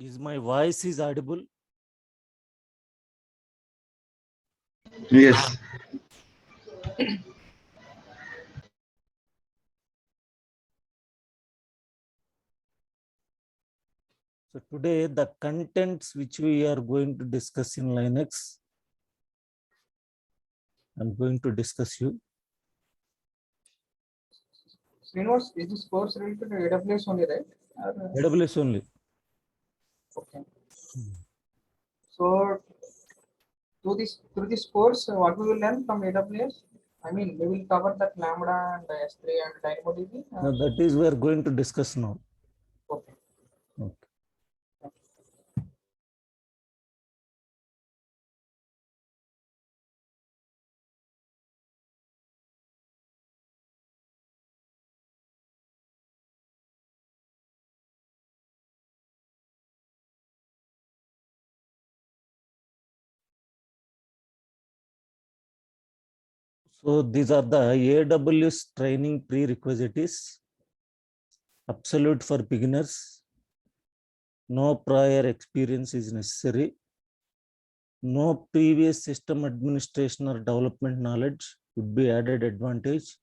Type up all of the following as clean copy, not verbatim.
Is my voice is audible? Yes. So today the contents which we are going to discuss in Linux, I'm going to discuss you. Srinivas, is this course related to AWS only, right? AWS only. Okay. So through this course, what we will learn from AWS? I mean, we will cover that Lambda and S3 and DynamoDB. Now that is we are going to discuss now. Okay. Okay. So these are the AWS training prerequisites. Absolute for beginners. No prior experience is necessary. No previous system administration or development knowledge would be added advantage.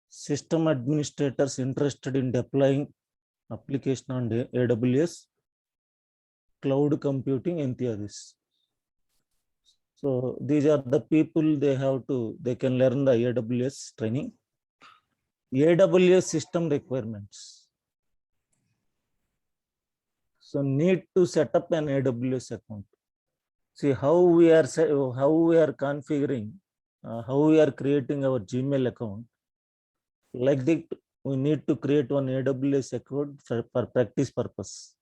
System administrators interested in deploying application on AWS, cloud computing, enthusiasts. So these are the people they can learn the AWS training. AWS system requirements. So need to set up an AWS account. See how we are configuring, how we are creating our Gmail account. Like that, we need to create one AWS account for practice purpose.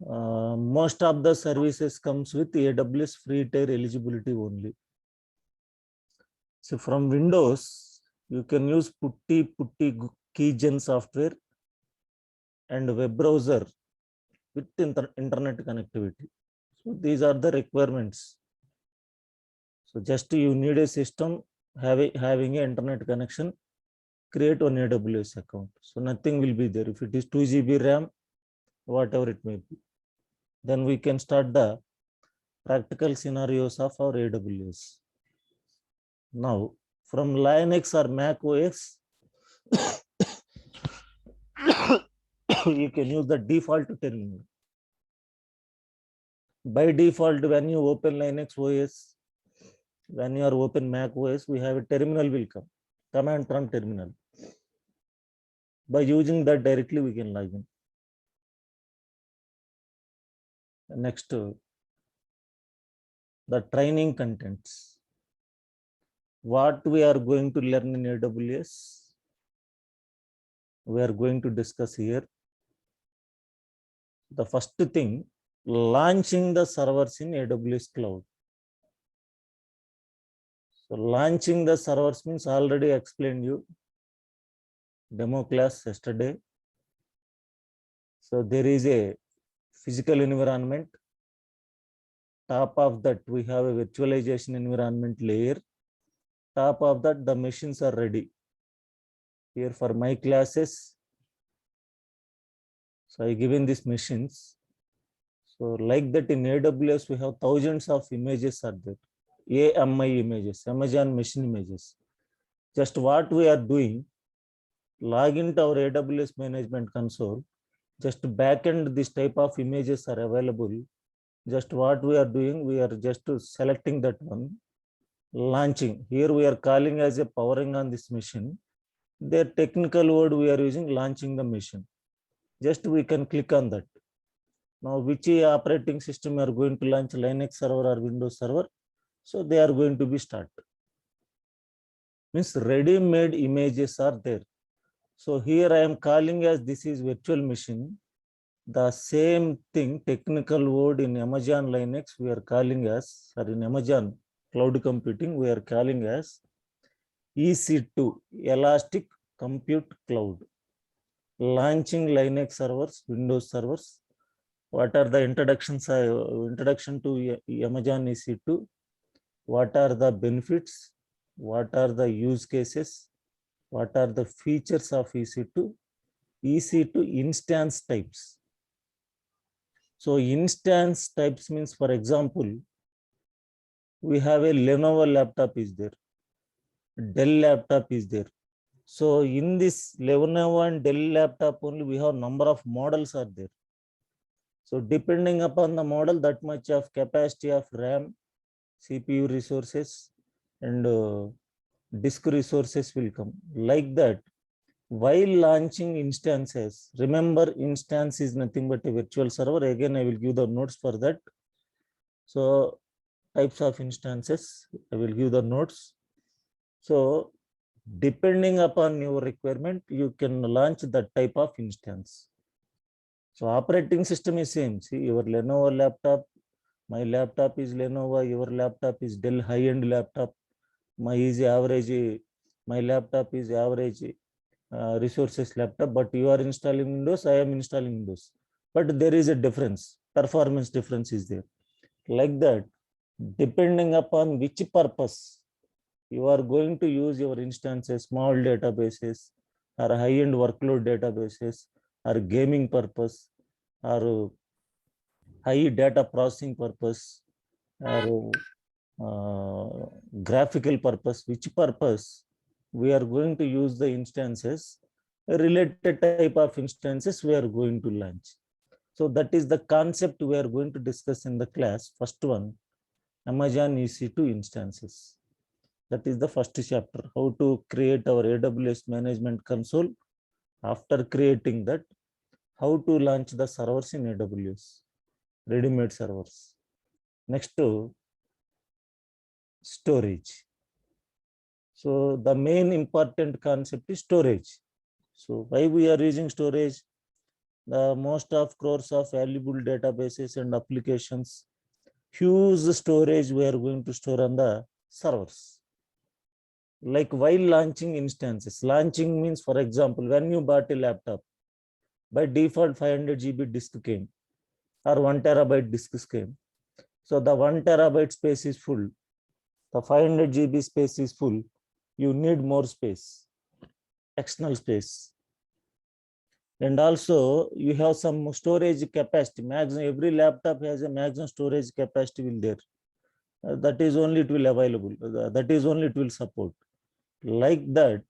Most of the services comes with AWS free tier eligibility only. So from Windows, you can use Putty Keygen software and web browser with internet connectivity. So these are the requirements. So just you need a system having an internet connection, create one AWS account. So nothing will be there. If it is 2 GB RAM, whatever it may be, then we can start the practical scenarios of our AWS. Now, from Linux or Mac OS, you can use the default terminal. By default, when you open Linux OS, when you are open Mac OS, we have a terminal will come, command prompt terminal. By using that directly, we can log in. Next, the training contents. What we are going to learn in AWS, we are going to discuss here. The first thing, launching the servers in AWS cloud. So launching the servers means already explained you demo class yesterday. So there is a physical environment. Top of that, we have a virtualization environment layer. Top of that, the machines are ready. Here for my classes, so I given these machines. So like that in AWS, we have thousands of images are there. AMI images, Amazon machine images. Just what we are doing, log into our AWS management console. Just backend this type of images are available. Just what we are doing, we are just selecting that one, launching. Here we are calling as a powering on this machine. Their technical word we are using launching the machine. Just we can click on that. Now which operating system are going to launch, Linux server or Windows server? So they are going to be start. Means ready-made images are there. So here I am calling as this is virtual machine. The same thing, technical word in Amazon Linux, we are calling as, or in Amazon cloud computing, we are calling as EC2, Elastic Compute Cloud. Launching Linux servers, Windows servers. What are the introduction to Amazon EC2? What are the benefits? What are the use cases? What are the features of EC2? EC2 instance types. So instance types means, for example, we have a Lenovo laptop is there, Dell laptop is there. So in this Lenovo and Dell laptop only we have number of models are there. So depending upon the model, that much of capacity of RAM, CPU resources and disk resources will come. Like that, while launching instances, remember instance is nothing but a virtual server. Again, I will give the notes for that. So types of instances, I will give the notes. So depending upon your requirement, you can launch that type of instance. So operating system is same. See, your Lenovo laptop, my laptop is Lenovo, your laptop is Dell high-end laptop. My laptop is average resources laptop, but you are installing Windows, I am installing Windows. But there is a difference, performance difference is there. Like that, depending upon which purpose you are going to use your instances, small databases, or high-end workload databases, or gaming purpose, or high data processing purpose, or graphical purpose, which purpose we are going to use the instances, a related type of instances we are going to launch. So that is the concept we are going to discuss in the class. First one, Amazon EC2 instances. That is the first chapter, how to create our AWS management console. After creating that, how to launch the servers in AWS, ready-made servers. Next to storage. So the main important concept is storage. So why we are using storage? The most of crores of valuable databases and applications, huge storage we are going to store on the servers. Like while launching instances, launching means, for example, when you bought a laptop, by default 500 GB disk came or 1 terabyte disk came. So the 1 terabyte space is full. The 500 GB space is full. You need more space, external space. And also you have some storage capacity. Maximum, every laptop has a maximum storage capacity will there. That is only it will available. That is only it will support. Like that,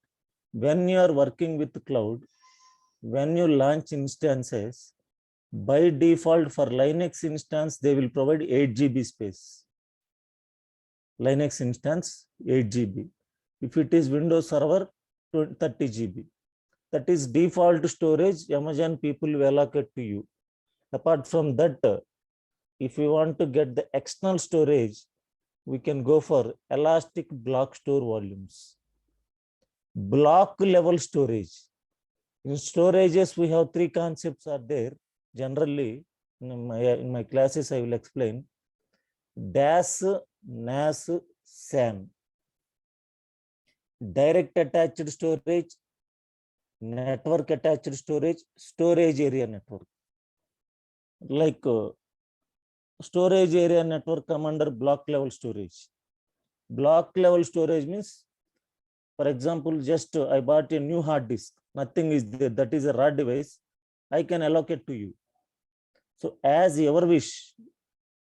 when you are working with cloud, when you launch instances, by default for Linux instance, they will provide 8 GB space. Linux instance, 8 GB. If it is Windows Server, 30 GB. That is default storage Amazon people will allocate to you. Apart from that, if you want to get the external storage, we can go for elastic block store volumes. Block level storage. In storages, we have three concepts are there. Generally, in my classes, I will explain. DAS, NAS, SAN. Direct attached storage, network attached storage, storage area network. Like storage area network come under block level storage. Block level storage means, for example, just I bought a new hard disk, nothing is there, that is a raw device, I can allocate to you. So as your wish,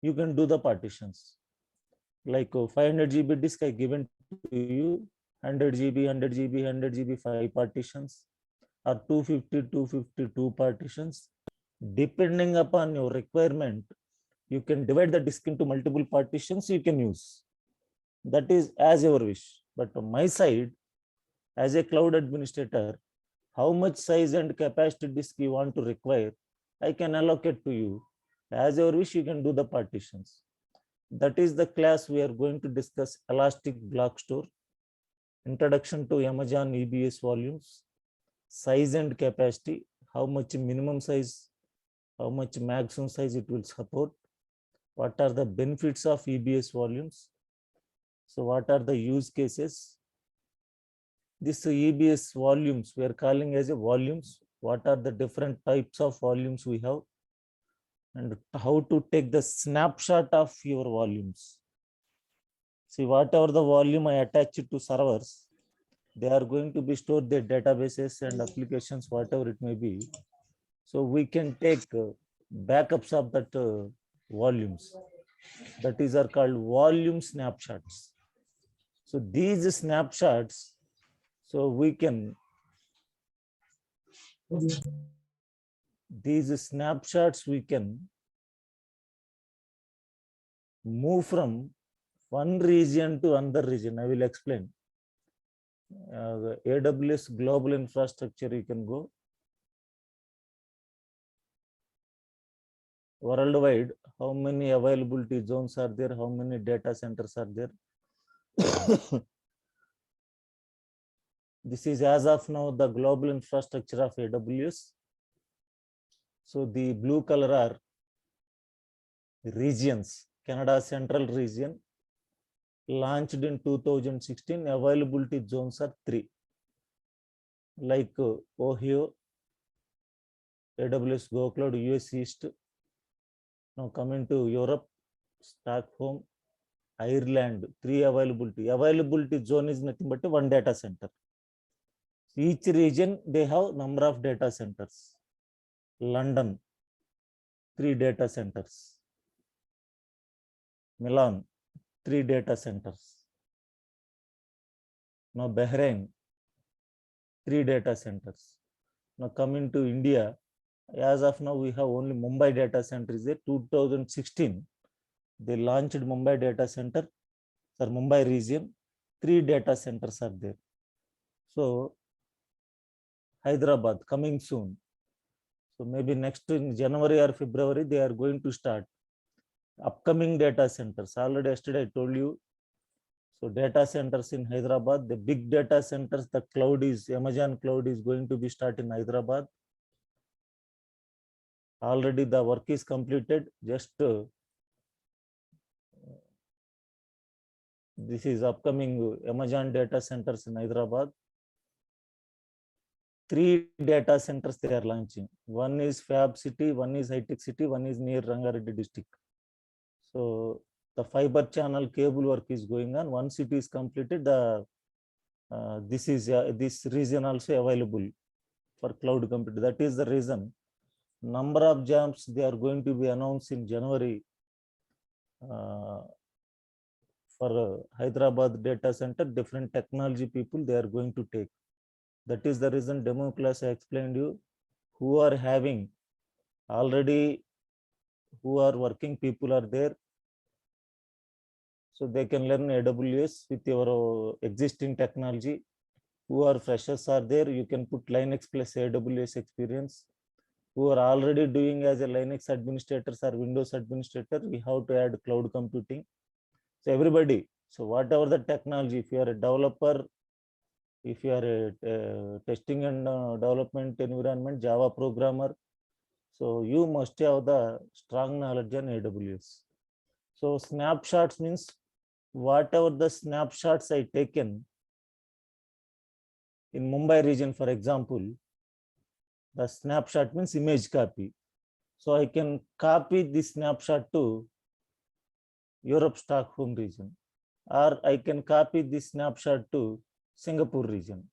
you can do the partitions. Like 500 GB disk I given to you, 100 GB, 100 GB, 100 GB, 5 partitions, or 250, 252 partitions. Depending upon your requirement, you can divide the disk into multiple partitions you can use. That is as your wish. But on my side, as a cloud administrator, how much size and capacity disk you want to require, I can allocate to you. As your wish, you can do the partitions. That is the class we are going to discuss, elastic block store, introduction to Amazon EBS volumes, size and capacity, how much minimum size, how much maximum size it will support, what are the benefits of EBS volumes, so what are the use cases. This EBS volumes we are calling as a volumes. What are the different types of volumes we have, and how to take the snapshot of your volumes. See, whatever the volume I attach it to servers, they are going to be stored their databases and applications, whatever it may be. So we can take backups of that volumes. That is are called volume snapshots. So these snapshots, so we can, these snapshots we can move from one region to another region. I will explain. The AWS global infrastructure, you can go worldwide, how many availability zones are there, how many data centers are there. This is as of now the global infrastructure of AWS. So the blue color are regions. Canada Central Region launched in 2016. Availability zones are 3, like Ohio, AWS Go Cloud, US East. Now coming to Europe, Stockholm, Ireland, 3 availability. Availability zone is nothing but one data center. Each region, they have number of data centers. London, 3 data centers. Milan, 3 data centers. Now Bahrain, 3 data centers. Now coming to India, as of now we have only Mumbai data center is there. 2016, they launched Mumbai data center, sir, Mumbai region, 3 data centers are there. So Hyderabad coming soon. So maybe next in January or February, they are going to start upcoming data centers. Already yesterday I told you. So data centers in Hyderabad, the big data centers, the cloud is, Amazon cloud is going to be start in Hyderabad. Already the work is completed. Just this is upcoming Amazon data centers in Hyderabad. 3 data centers they are launching. One is Fab City, one is High Tech City, one is near Rangareddy district. So the fiber channel cable work is going on. Once it is completed, the this region also available for cloud computing. That is the reason number of jobs they are going to be announced in January for Hyderabad data center. Different technology people they are going to take. That is the reason demo class I explained you, who are having already, who are working people are there. So they can learn AWS with your existing technology. Who are freshers are there, you can put Linux plus AWS experience. Who are already doing as a Linux administrators or Windows administrator, we have to add cloud computing. So everybody, so whatever the technology, if you are a developer, if you are a testing and development environment, Java programmer, so you must have the strong knowledge on AWS. So snapshots means whatever the snapshots I taken in Mumbai region, for example, the snapshot means image copy. So I can copy this snapshot to Europe Stockholm region, or I can copy this snapshot to Singapore region.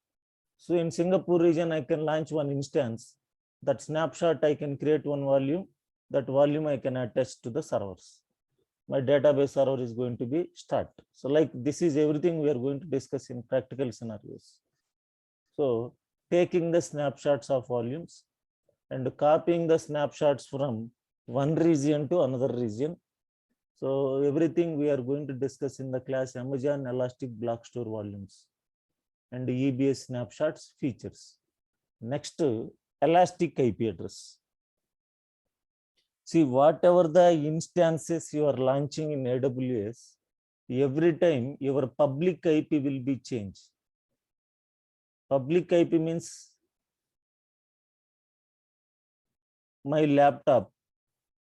So in Singapore region, I can launch one instance. That snapshot I can create one volume. That volume I can attach to the servers. My database server is going to be start. So like this is everything we are going to discuss in practical scenarios. So taking the snapshots of volumes and copying the snapshots from one region to another region. So everything we are going to discuss in the class Amazon Elastic Block Store volumes and EBS snapshots features. Next, Elastic IP address. See, whatever the instances you are launching in AWS, every time your public IP will be changed. Public IP means my laptop,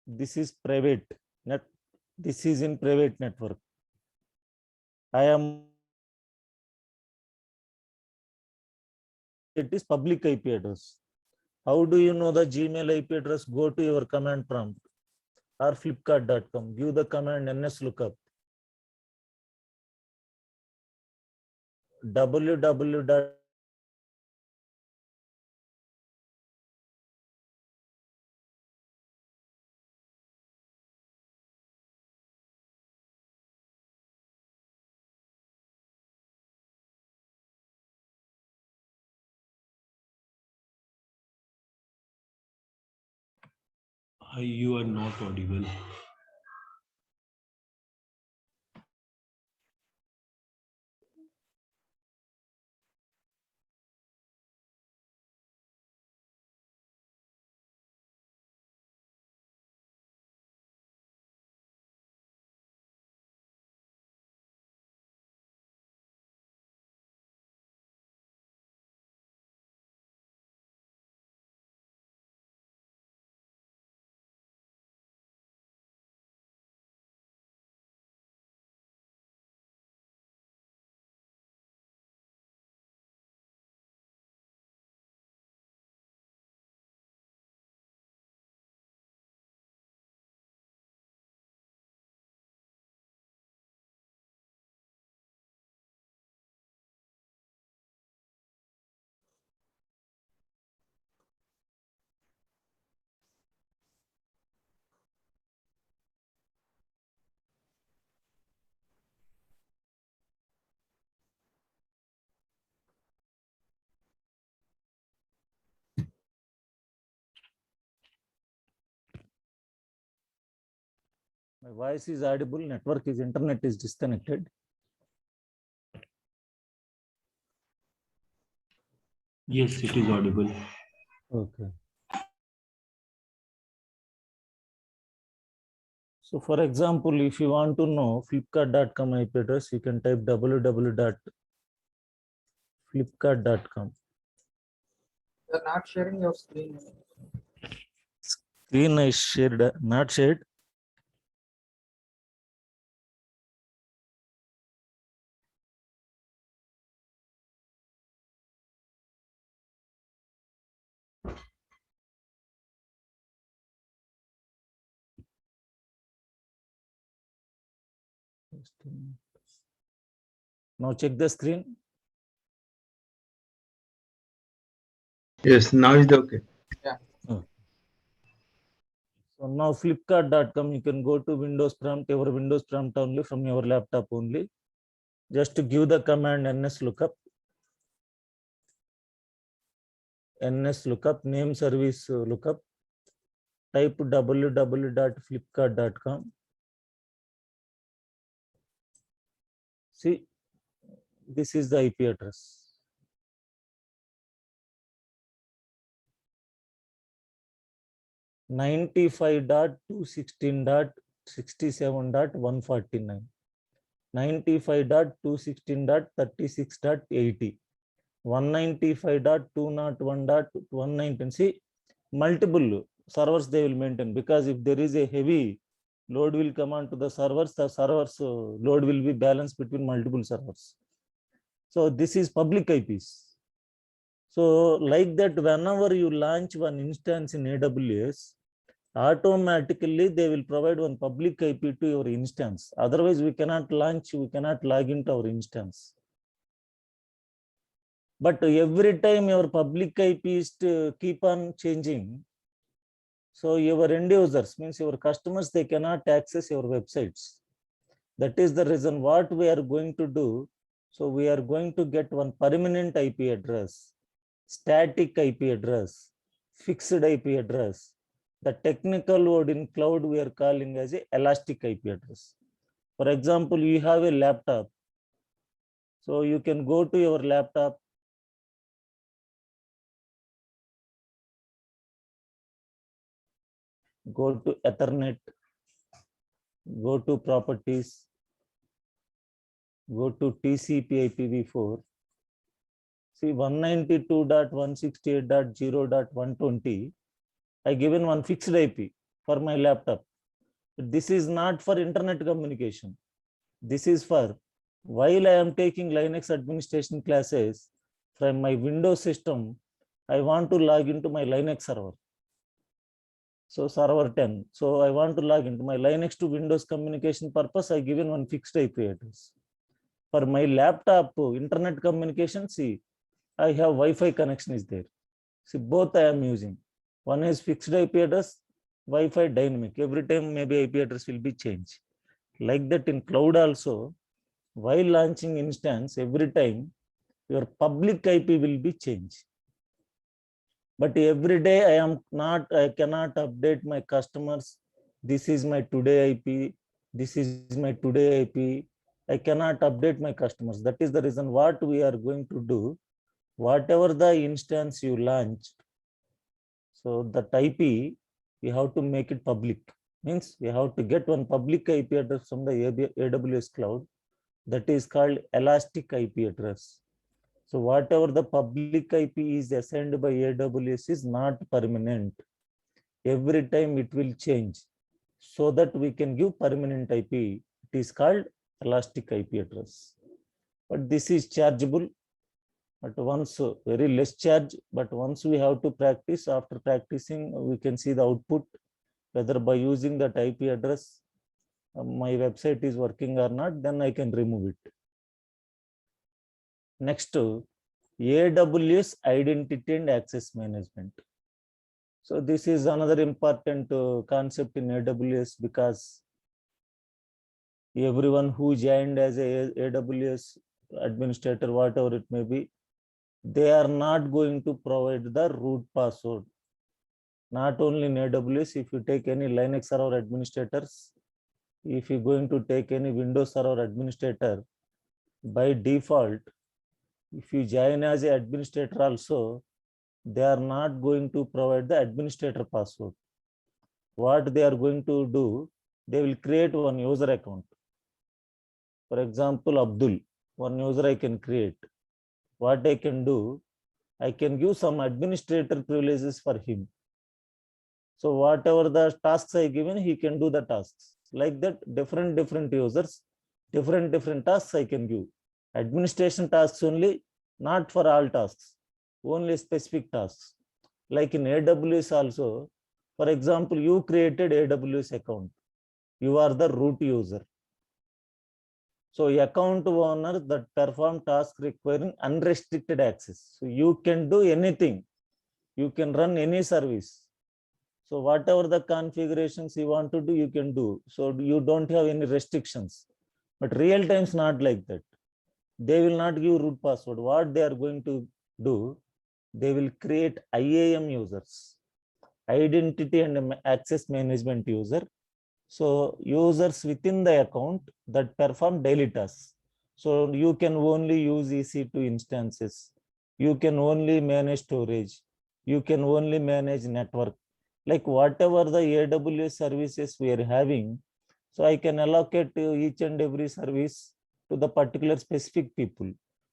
this is private net, this is in private network. It is public IP address. How do you know the Gmail IP address? Go to your command prompt or flipkart.com, give the command nslookup. www. You are not audible. My voice is audible, network is, internet is disconnected. Yes, it is audible. Okay. So for example, if you want to know flipkart.com IP address, you can type www.flipkart.com. You're not sharing your screen. Screen is shared, not shared. Now check the screen. Yes, now is okay. Yeah. So now flipkart.com, you can go to Windows prompt, your Windows prompt only from your laptop only. Just to give the command nslookup. nslookup, name service lookup. Type www.flipkart.com. See, this is the IP address. .216.67.149, 95.216.36.80, 195.201.119. See, multiple servers they will maintain, because if there is a heavy load will come onto the servers load will be balanced between multiple servers. So this is public IPs. So like that, whenever you launch one instance in AWS, automatically they will provide one public IP to your instance. Otherwise, we cannot launch, we cannot log into our instance. But every time your public IP is to keep on changing, so your end users, means your customers, they cannot access your websites. That is the reason what we are going to do. So we are going to get one permanent IP address, static IP address, fixed IP address. The technical word in cloud we are calling as a elastic IP address. For example, you have a laptop. So you can go to your laptop. Go to Ethernet, go to properties, go to TCP IPv4. See 192.168.0.120. I given one fixed IP for my laptop. But this is not for internet communication. This is for while I am taking Linux administration classes from my Windows system, I want to log into my Linux server. So server 10. So I want to log into my Linux to Windows communication purpose. I given one fixed IP address. For my laptop, internet communication, see, I have Wi-Fi connection is there. See, both I am using. One is fixed IP address, Wi-Fi dynamic. Every time maybe IP address will be changed. Like that in cloud also, while launching instance, every time your public IP will be changed. But every day I cannot update my customers. This is my today IP. This is my today IP. I cannot update my customers. That is the reason what we are going to do. Whatever the instance you launch, so that IP, we have to make it public. Means we have to get one public IP address from the AWS cloud. That is called elastic IP address. So whatever the public IP is assigned by AWS is not permanent. Every time it will change. So that we can give permanent IP. It is called elastic IP address. But this is chargeable. But once very less charge, but once we have to practice, after practicing, we can see the output, whether by using that IP address, my website is working or not, then I can remove it. Next, AWS identity and access management. So this is another important concept in AWS, because everyone who joined as a AWS administrator, whatever it may be, they are not going to provide the root password. Not only in AWS, if you take any Linux server administrators, if you're going to take any Windows server administrator, by default, if you join as an administrator also, they are not going to provide the administrator password. What they are going to do, they will create one user account. For example, Abdul, one user I can create. What I can do, I can give some administrator privileges for him. So whatever the tasks I given, he can do the tasks. Like that, different users, different tasks I can give. Administration tasks only, not for all tasks, only specific tasks. Like in AWS also, for example, you created AWS account. You are the root user. So account owner that perform task requiring unrestricted access. So you can do anything. You can run any service. So whatever the configurations you want to do, you can do. So you don't have any restrictions. But real time is not like that. They will not give root password. What they are going to do, they will create IAM users, identity and access management user. So users within the account that perform daily tasks. So you can only use EC2 instances. You can only manage storage. You can only manage network. Like whatever the AWS services we are having, so I can allocate each and every service to the particular specific people.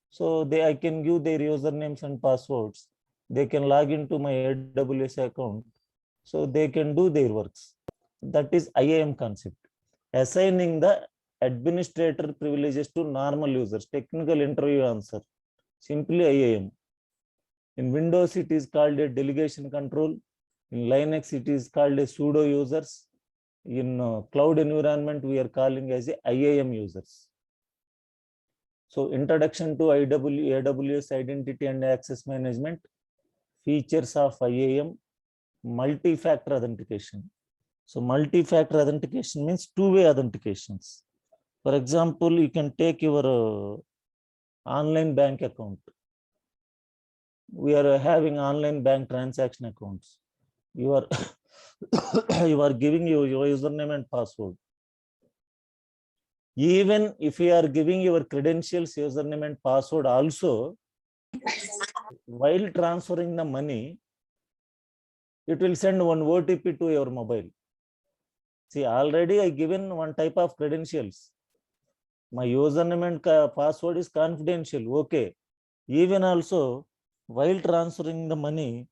So I can give their usernames and passwords. They can log into my AWS account. So they can do their works. That is IAM concept. Assigning the administrator privileges to normal users, technical interview answer, simply IAM. In Windows, it is called a delegation control. In Linux, it is called a pseudo users. In cloud environment, we are calling as a IAM users. So introduction to AWS identity and access management, features of IAM, multi-factor authentication. So multi-factor authentication means two-way authentications. For example, you can take your online bank account. We are having online bank transaction accounts. You are you are giving your username and password. Even if you are giving your credentials, username and password also, while transferring the money, it will send one OTP to your mobile. See, already I given one type of credentials. My username and password is confidential. Okay. Even also, while transferring the money,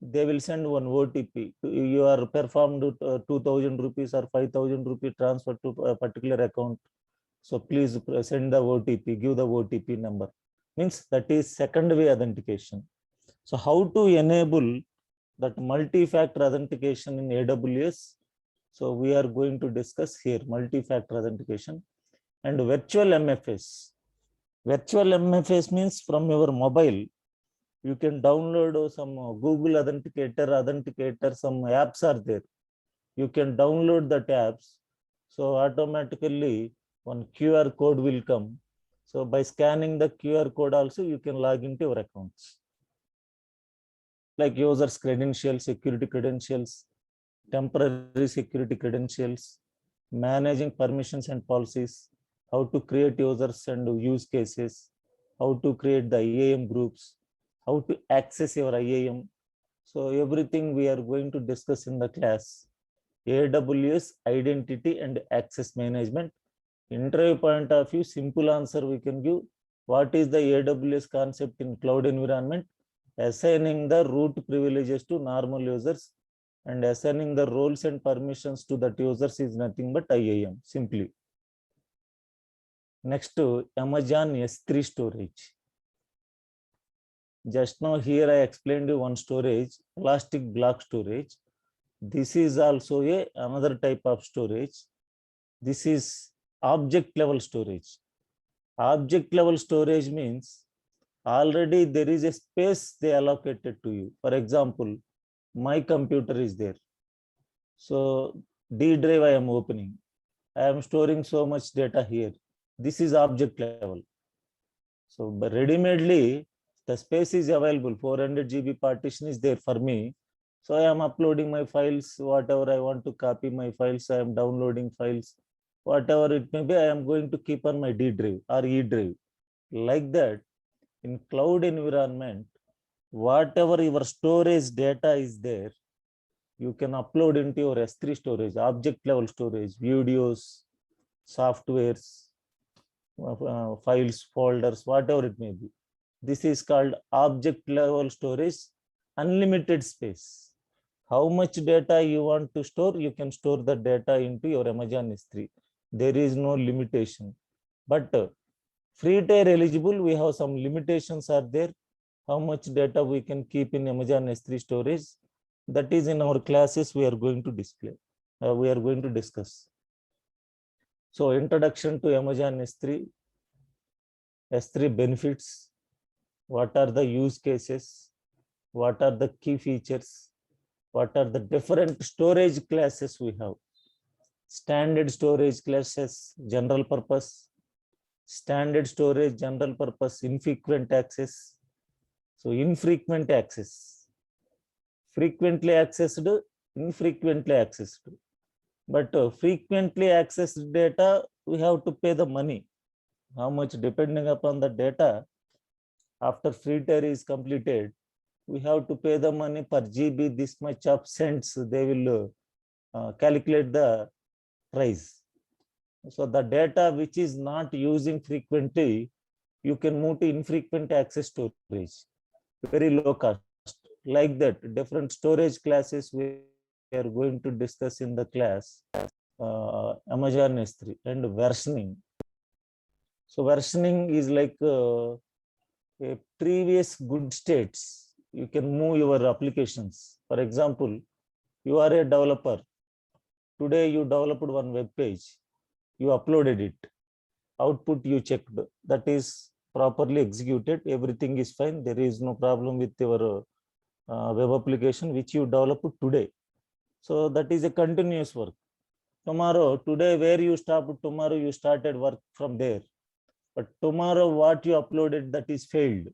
they will send one OTP. You are performed 2,000 rupees or 5,000 rupees transfer to a particular account. So please send the OTP, give the OTP number. Means that is second way authentication. So how to enable that multi-factor authentication in AWS? So we are going to discuss here multi-factor authentication and virtual MFS. Virtual MFS means from your mobile, you can download some Google Authenticator, some apps are there. You can download the tabs. So automatically one QR code will come. So by scanning the QR code also, you can log into your accounts. Like users credentials, security credentials, temporary security credentials, managing permissions and policies, how to create users and use cases, how to create the IAM groups, how to access your IAM. So everything we are going to discuss in the class. AWS identity and access management. Interview point of view, simple answer we can give. What is the AWS concept in cloud environment? Assigning the root privileges to normal users and assigning the roles and permissions to that users is nothing but IAM, simply. Next, Amazon S3 storage. Just now here I explained you one storage, elastic block storage. This is also another type of storage. This is object level storage. Object level storage means already there is a space they allocated to you. For example, my computer is there. So D drive I am opening. I am storing so much data here. This is object level. So ready-madely, the space is available. 400 GB partition is there for me. So I am uploading my files, whatever I want to copy my files, I am downloading files, whatever it may be, I am going to keep on my D drive or E drive. Like that, in cloud environment, whatever your storage data is there, you can upload into your S3 storage, object level storage, videos, softwares, files, folders, whatever it may be. This is called object level storage, unlimited space. How much data you want to store, you can store the data into your Amazon S3. There is no limitation. But free tier eligible, we have some limitations are there. How much data we can keep in Amazon S3 storage. That is in our classes we are going to display. We are going to discuss. So introduction to Amazon S3. S3 benefits. What are the use cases? What are the key features? What are the different storage classes we have? Standard storage classes, general purpose. Standard storage, general purpose, infrequent access. So infrequent access. Frequently accessed, infrequently accessed. But frequently accessed data, we have to pay the money. How much? Depending upon the data, after free tier is completed, we have to pay the money per GB, this much of cents, they will calculate the price. So the data which is not using frequently, you can move to infrequent access storage, very low cost. Like that, different storage classes we are going to discuss in the class, Amazon S3 and versioning. So versioning is like a previous good states. You can move your applications. For example, you are a developer. Today you developed one web page. You uploaded it. Output you checked. That is properly executed. Everything is fine. There is no problem with your web application which you developed today. So that is a continuous work. Tomorrow, today where you stopped, tomorrow you started work from there. But tomorrow what you uploaded, that is failed.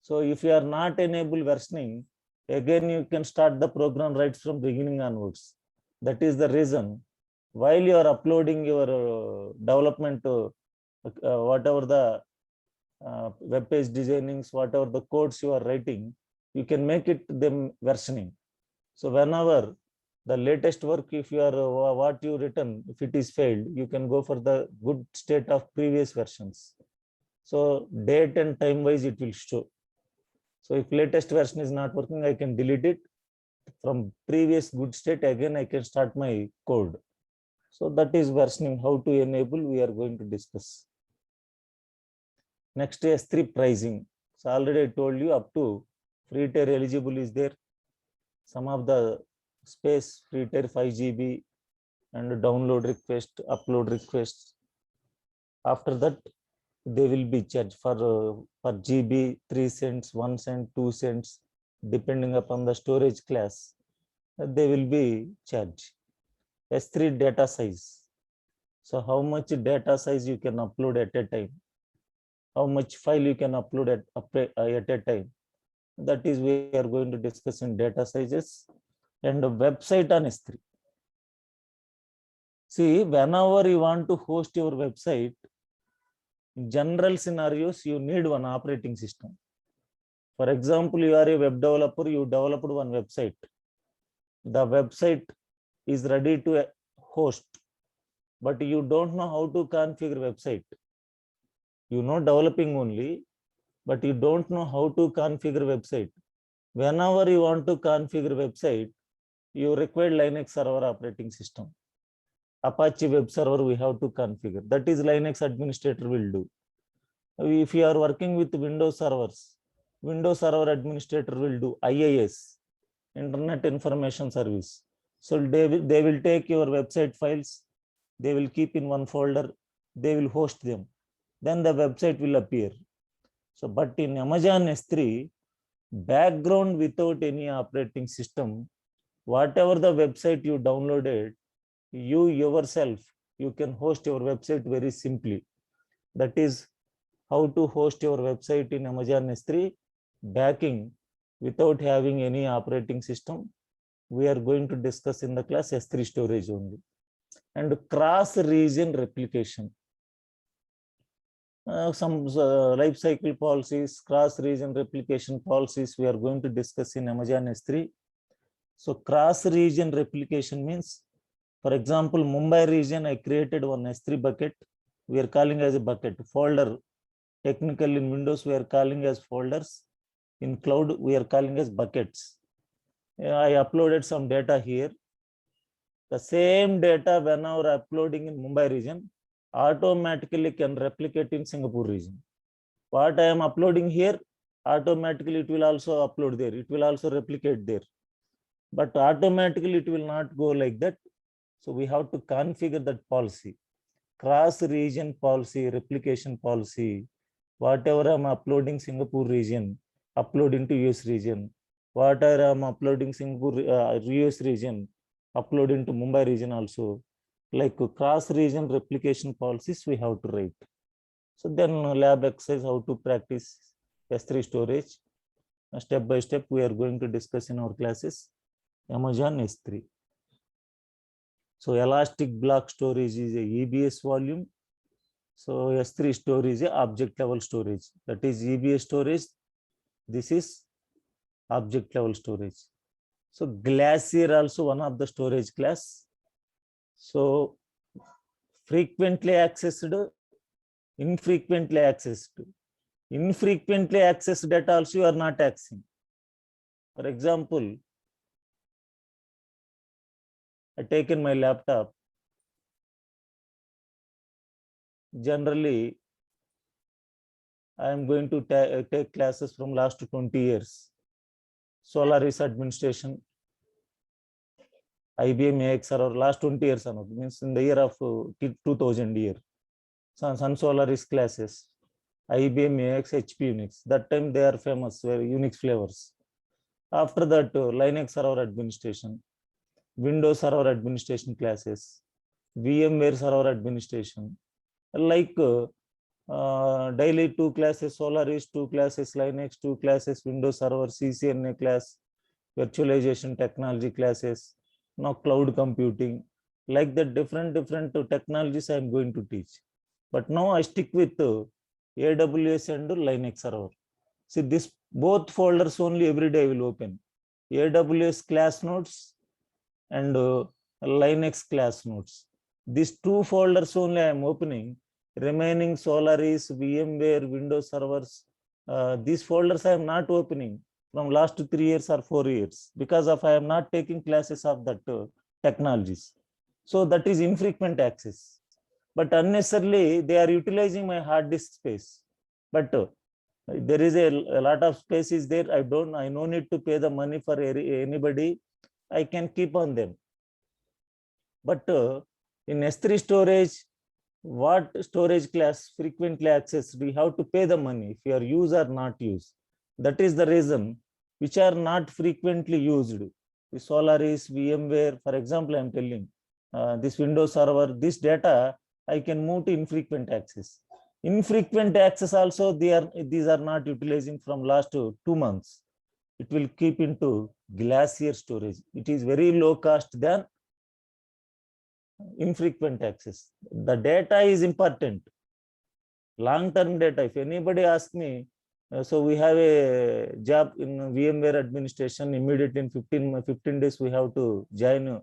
So if you are not enable versioning, again you can start the program right from beginning onwards. That is the reason while you are uploading your development, whatever the web page designings, whatever the codes you are writing, you can make it them versioning. So whenever the latest work, if you are what you written, if it is failed, you can go for the good state of previous versions. So date and time wise it will show. So if latest version is not working, I can delete it from previous good state. Again, I can start my code. So that is versioning. How to enable, we are going to discuss. Next S3 pricing. So already I told you up to free tier eligible is there. Some of the space free tier 5 GB and download request, upload requests. After that, they will be charged for GB 3 cents, 1 cent, 2 cents, depending upon the storage class. They will be charged. S3 data size. So how much data size you can upload at a time? How much file you can upload at a time? That is we are going to discuss in data sizes and a website on S3. See, whenever you want to host your website, in general scenarios, you need one operating system. For example, you are a web developer, you developed one website. The website is ready to host, but you don't know how to configure website. You know developing only, but you don't know how to configure website. Whenever you want to configure website, you require Linux server operating system. Apache web server we have to configure. That is Linux administrator will do. If you are working with Windows servers, Windows server administrator will do IIS, Internet Information Service. So they will take your website files, they will keep in one folder, they will host them. Then the website will appear. So, but in Amazon S3, background without any operating system, whatever the website you downloaded, you yourself, you can host your website very simply. That is how to host your website in Amazon S3, backing without having any operating system. We are going to discuss in the class S3 storage only. And cross-region replication. Some life cycle policies, cross-region replication policies we are going to discuss in Amazon S3. So cross-region replication means, for example, Mumbai region, I created one S3 bucket. We are calling as a bucket folder. Technically in Windows, we are calling as folders. In cloud, we are calling as buckets. I uploaded some data here. The same data whenever uploading in Mumbai region, automatically can replicate in Singapore region. What I am uploading here, automatically it will also upload there. It will also replicate there. But automatically it will not go like that. So we have to configure that policy. Cross-region policy, replication policy. Whatever I'm uploading Singapore region, upload into US region. Whatever I'm uploading Singapore US region, upload into Mumbai region also. Like cross-region replication policies we have to write. So then lab exercise how to practice S3 storage. Step by step we are going to discuss in our classes. Amazon S3. So elastic block storage is a EBS volume. So S3 storage is a object level storage. That is EBS storage. This is object level storage. So Glacier also one of the storage class. So frequently accessed, infrequently accessed. Infrequently accessed data also you are not accessing. For example, I taken my laptop. Generally, I am going to take classes from last 20 years. Solaris administration, IBM AX or last 20 years, means in the year of 2000 year. Sun Solaris classes, IBM AX, HP Unix. That time they are famous, were Unix flavors. After that, Linux server administration, Windows server administration classes, VMware server administration. Like daily 2 classes Solaris, 2 classes Linux, 2 classes Windows Server, CCNA class, virtualization technology classes, now cloud computing, like the different technologies I am going to teach. But now I stick with AWS and Linux server. See, this both folders only every day I will open. AWS class notes and Linux class notes. These 2 folders only I am opening. Remaining Solaris, VMware, Windows servers, these folders I am not opening from last 3 years or 4 years because of I am not taking classes of that technologies. So that is infrequent access. But unnecessarily they are utilizing my hard disk space. But there is a lot of space is there. I no need to pay the money for anybody. I can keep on them. But in S3 storage, what storage class frequently accessed, we have to pay the money if your use or not use. That is the reason which are not frequently used. The Solaris, VMware, for example, I'm telling this Windows server, this data I can move to infrequent access. Infrequent access also these are not utilizing from last 2 months. It will keep into Glacier storage. It is very low cost than infrequent access. The data is important. Long-term data. If anybody asks me, so we have a job in VMware administration. Immediately in 15 days we have to join.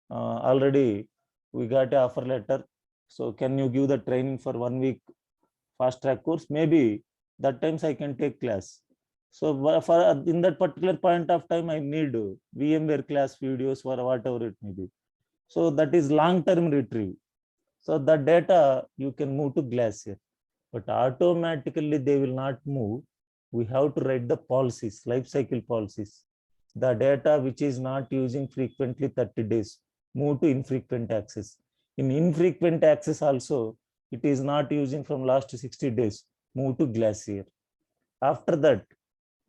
Already we got an offer letter. So can you give the training for 1 week fast track course? Maybe that times I can take class. So for in that particular point of time, I need VMware class videos or whatever it may be. So that is long-term retrieve. So the data you can move to Glacier, but automatically they will not move. We have to write the policies, life cycle policies. The data which is not using frequently 30 days, move to infrequent access. In infrequent access also, it is not using from last 60 days, move to Glacier. After that,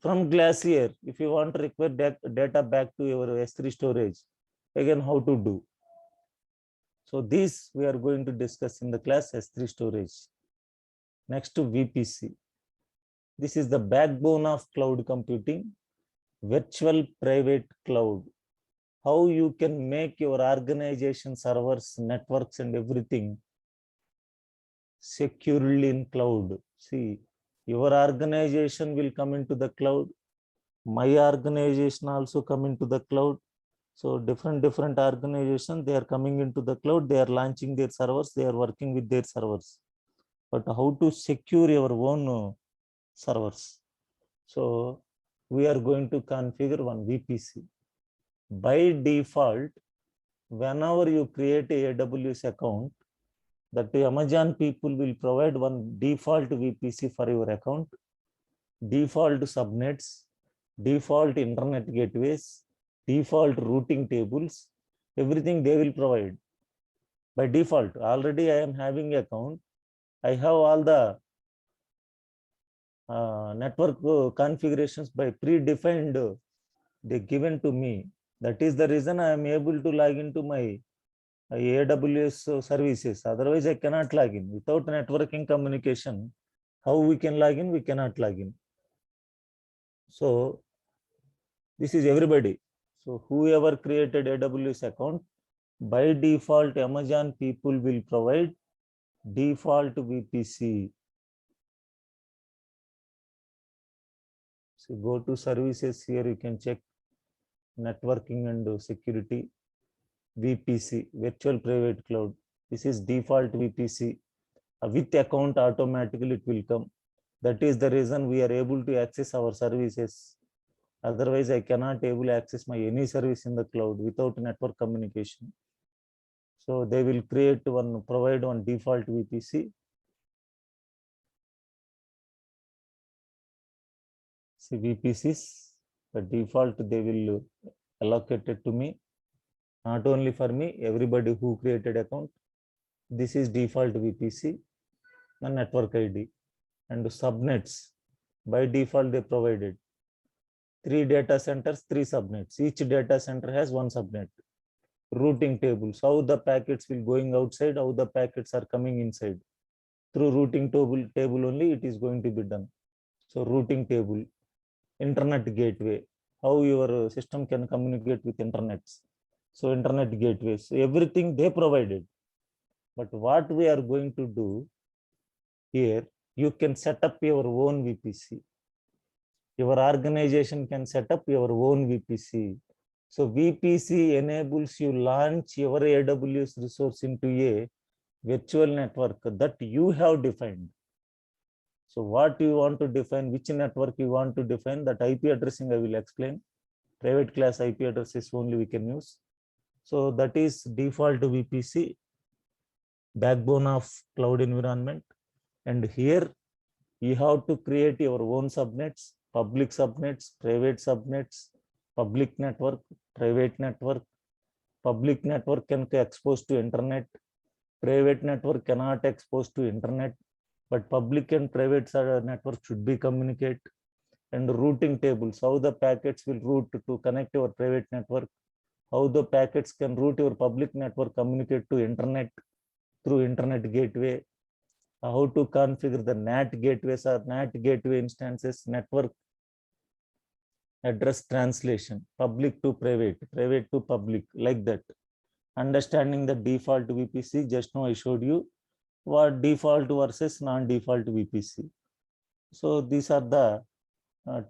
from Glacier, if you want to require data back to your S3 storage, again how to do. So this we are going to discuss in the class S3 storage. Next to VPC. This is the backbone of cloud computing, virtual private cloud. How you can make your organization servers, networks and everything securely in cloud. See, your organization will come into the cloud. My organization also come into the cloud. So different organizations, they are coming into the cloud, they are launching their servers, they are working with their servers. But how to secure your own servers? So we are going to configure one VPC. By default, whenever you create a AWS account, that the Amazon people will provide one default VPC for your account, default subnets, default internet gateways, default routing tables, everything they will provide by default. Already I am having an account. I have all the network configurations by predefined, they given to me. That is the reason I am able to log into my AWS services. Otherwise, I cannot log in. Without networking communication, how we can log in? We cannot log in. So this is everybody. So whoever created AWS account, by default, Amazon people will provide default VPC. So go to services here, you can check networking and security. VPC, virtual private cloud. This is default VPC. With account automatically it will come. That is the reason we are able to access our services. Otherwise, I cannot able to access my any service in the cloud without network communication. So they will provide one default VPC. See VPCs, the default they will allocate it to me. Not only for me, everybody who created account. This is default VPC, the network ID and subnets. By default, they provided 3 data centers, 3 subnets. Each data center has 1 subnet. Routing tables, how the packets will going outside, how the packets are coming inside. Through routing table only it is going to be done. So routing table, internet gateway, how your system can communicate with internets. So internet gateways, everything they provided. But what we are going to do here, you can set up your own VPC. Your organization can set up your own VPC. So VPC enables you launch your AWS resource into a virtual network that you have defined. So what you want to define, which network you want to define, that IP addressing I will explain. Private class IP addresses only we can use. So that is default VPC, backbone of cloud environment. And here you have to create your own subnets, public subnets, private subnets, public network, private network. Public network can be exposed to internet. Private network cannot expose to internet, but public and private network should be communicate. And routing tables, how the packets will route to connect your private network, how the packets can route your public network, communicate to internet through internet gateway, how to configure the NAT gateways or NAT gateway instances, network address translation, public to private, private to public, like that. Understanding the default VPC, just now I showed you what default versus non-default VPC. So these are the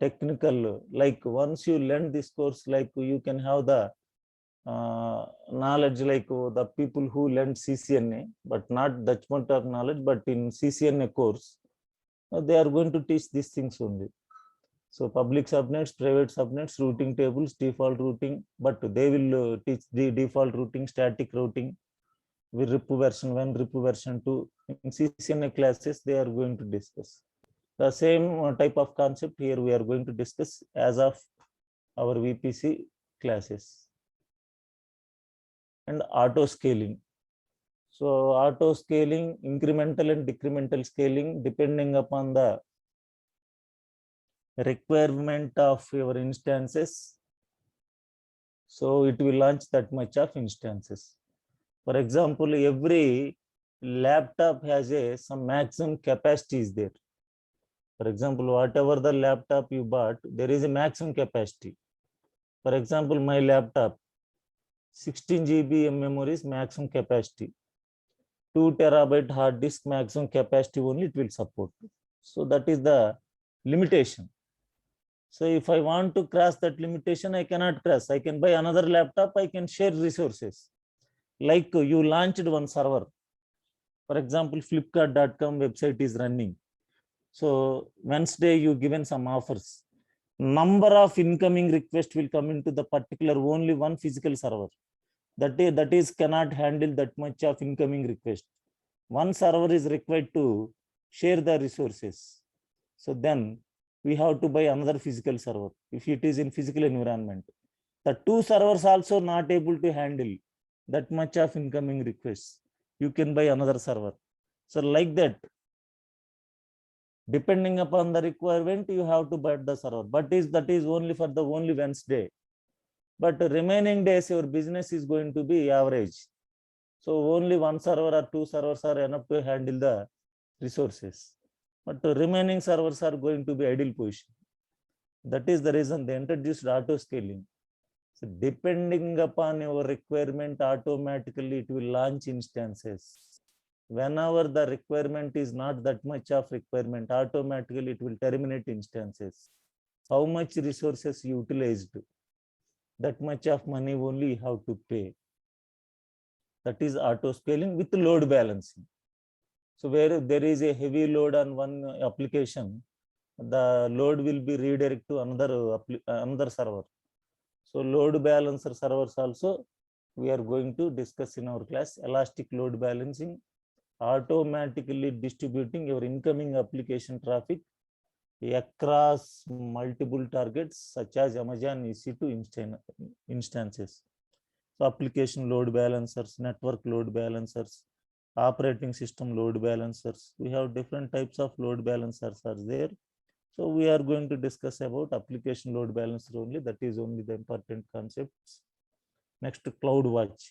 technical, like once you learn this course, like you can have the knowledge like the people who learned CCNA, but not that much of knowledge, but in CCNA course, they are going to teach these things only. So public subnets, private subnets, routing tables, default routing, but they will teach the default routing, static routing, with RIP version 1, RIP version 2. In CCNA classes, they are going to discuss. The same type of concept here we are going to discuss as of our VPC classes. And auto scaling. So auto scaling, incremental and decremental scaling, depending upon the requirement of your instances. So it will launch that much of instances. For example, every laptop has some maximum capacity is there. For example, whatever the laptop you bought, there is a maximum capacity. For example, my laptop, 16 GB memory is maximum capacity. 2 terabyte hard disk maximum capacity only it will support. So that is the limitation. So if I want to cross that limitation, I cannot cross. I can buy another laptop, I can share resources. Like you launched one server. For example, Flipkart.com website is running. So Wednesday you given some offers. Number of incoming requests will come into the particular only one physical server. That is cannot handle that much of incoming request. One server is required to share the resources. So then we have to buy another physical server if it is in physical environment. The 2 servers also not able to handle that much of incoming requests. You can buy another server. So like that, depending upon the requirement, you have to buy the server. But that is only for the only Wednesday. But remaining days, your business is going to be average. So only 1 server or 2 servers are enough to handle the resources. But the remaining servers are going to be idle position. That is the reason they introduced auto scaling. So depending upon your requirement, automatically it will launch instances. Whenever the requirement is not that much of requirement, automatically it will terminate instances. How much resources utilized, that much of money only you have to pay. That is auto scaling with load balancing. So where there is a heavy load on one application, the load will be redirected to another server. So load balancer servers also we are going to discuss in our class. Elastic load balancing, automatically distributing your incoming application traffic across multiple targets such as Amazon EC2 instances. So application load balancers, network load balancers, operating system load balancers. We have different types of load balancers are there. So we are going to discuss about application load balancer only. That is only the important concepts. Next, CloudWatch.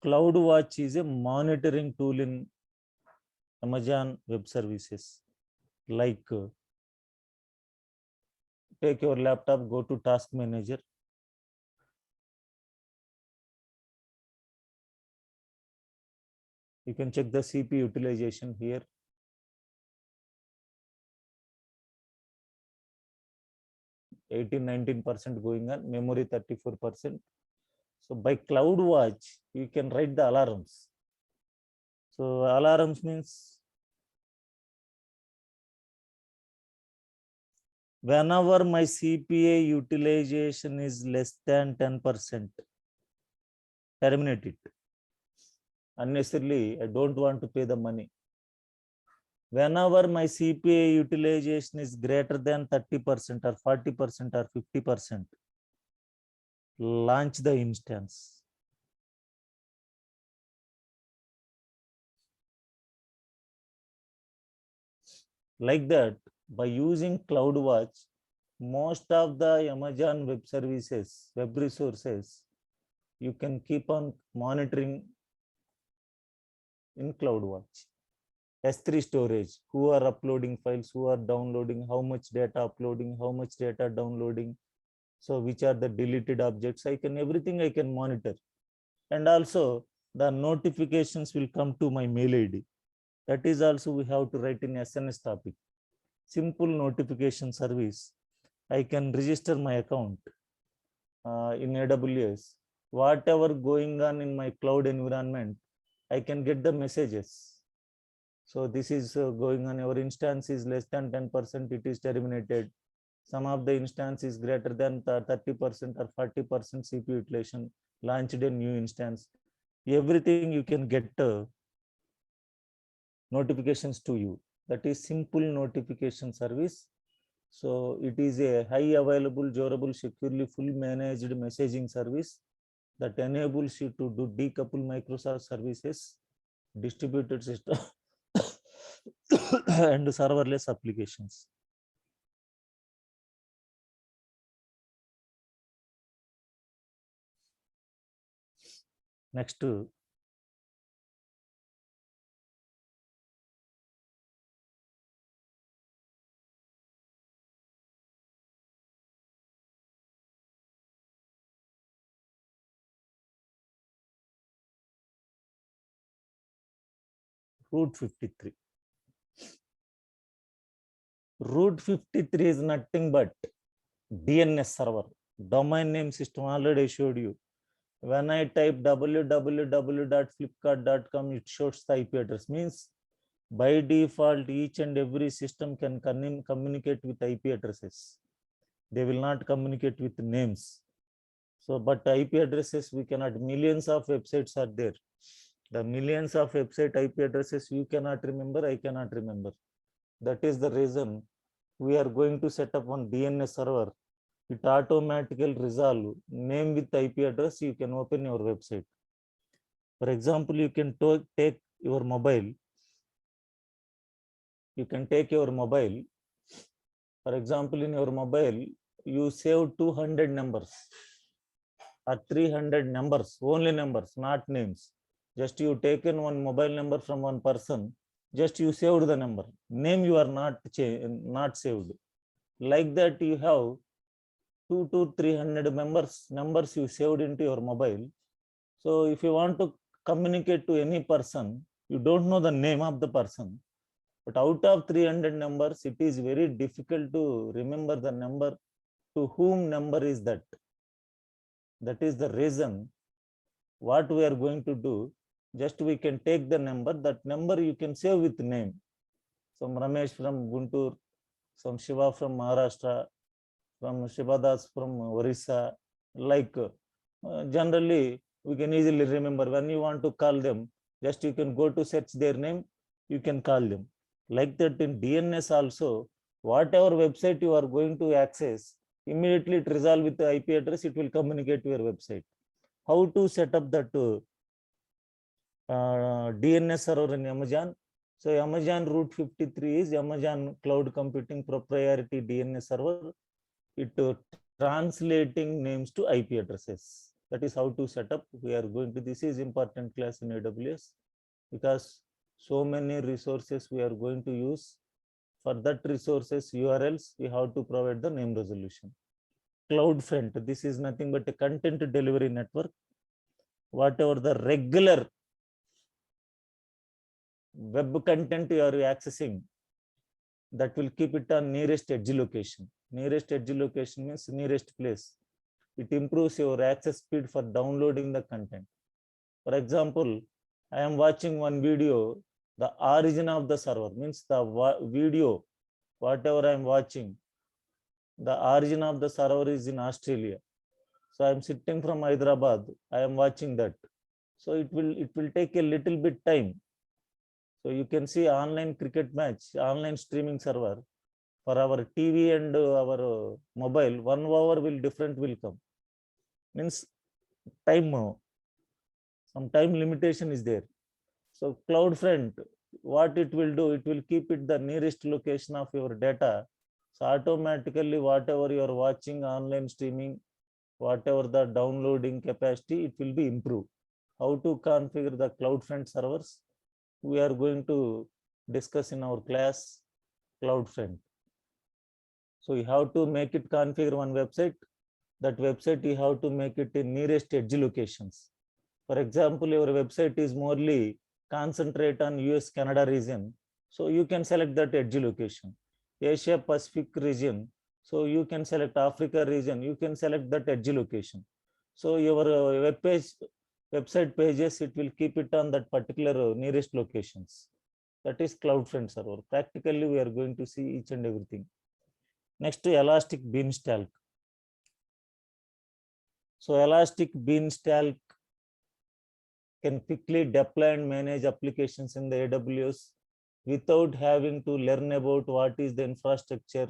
CloudWatch is a monitoring tool in Amazon Web Services. Like take your laptop, go to Task Manager. You can check the CPU utilization here. (18, 19% going on, memory 34%. So by CloudWatch, you can write the alarms. So alarms means whenever my CPA utilization is less than 10%, terminate it. Unnecessarily, I don't want to pay the money. Whenever my CPA utilization is greater than 30% or 40% or 50%, launch the instance. Like that, by using CloudWatch, most of the Amazon web services, web resources, you can keep on monitoring in CloudWatch. S3 storage, who are uploading files, who are downloading, how much data uploading, how much data downloading. So which are the deleted objects, everything I can monitor. And also the notifications will come to my mail ID. That is also we have to write in SNS topic. Simple notification service. I can register my account in AWS. Whatever going on in my cloud environment, I can get the messages. So this is going on, your instance is less than 10%, it is terminated. Some of the instance is greater than 30% or 40% CPU utilization, launched a new instance. Everything you can get notifications to you. That is simple notification service. So it is a high available, durable, securely full managed messaging service that enables you to do decouple Microsoft services, distributed system and serverless applications. Next, Route 53. Route 53 is nothing but DNS server, domain name system. Already showed you. When I type www.flipkart.com, it shows the IP address. Means by default, each and every system can communicate with IP addresses. They will not communicate with names. So, but IP addresses, we cannot, millions of websites are there. The millions of website IP addresses you cannot remember, I cannot remember. That is the reason we are going to set up one DNS server. It automatically resolve name with IP address, you can open your website. For example, you can take your mobile. You can take your mobile. For example, in your mobile, you save 200 numbers or 300 numbers, only numbers, not names. Just you taken one mobile number from one person, just you saved the number. Name you are not saved. Like that, you have 200 to 300 numbers you saved into your mobile. So if you want to communicate to any person, you don't know the name of the person. But out of 300 numbers, it is very difficult to remember the number. To whom number is that? That is the reason what we are going to do. Just we can take the number, that number you can save with name. Some Ramesh from Guntur, some Shiva from Maharashtra, from Shivadas from Orissa. Like generally, we can easily remember. When you want to call them, just you can go to search their name, you can call them. Like that in DNS also, whatever website you are going to access, immediately it resolve with the IP address, it will communicate to your website. How to set up that DNS server in Amazon? So Amazon Route 53 is Amazon Cloud Computing proprietary DNS server. It translating names to IP addresses. That is how to set up. We are going to, this is important class in AWS because so many resources we are going to use. For that resources URLs, we have to provide the name resolution. CloudFront, this is nothing but a content delivery network. Whatever the regular web content you are accessing, that will keep it on nearest edge location. Nearest edge location means nearest place. It improves your access speed for downloading the content. For example, I am watching one video, the origin of the server means the video, whatever I am watching, the origin of the server is in Australia. So I am sitting from Hyderabad, I am watching that. So it will take a little bit time. So you can see online cricket match, online streaming server for our TV and our mobile, 1 hour will come. Means time, some time limitation is there. So CloudFront, what it will do, it will keep it the nearest location of your data. So automatically, whatever you are watching online streaming, whatever the downloading capacity, it will be improved. How to configure the CloudFront servers? We are going to discuss in our class CloudFront. So you have to make it configure one website. That website you have to make it in nearest edge locations. For example, your website is morely concentrate on US Canada region. So you can select that edge location. Asia Pacific region. So you can select Africa region. You can select that edge location. So your website pages, it will keep it on that particular nearest locations. That is CloudFront server. Practically, we are going to see each and everything. Next, Elastic Beanstalk. So Elastic Beanstalk can quickly deploy and manage applications in the AWS without having to learn about what is the infrastructure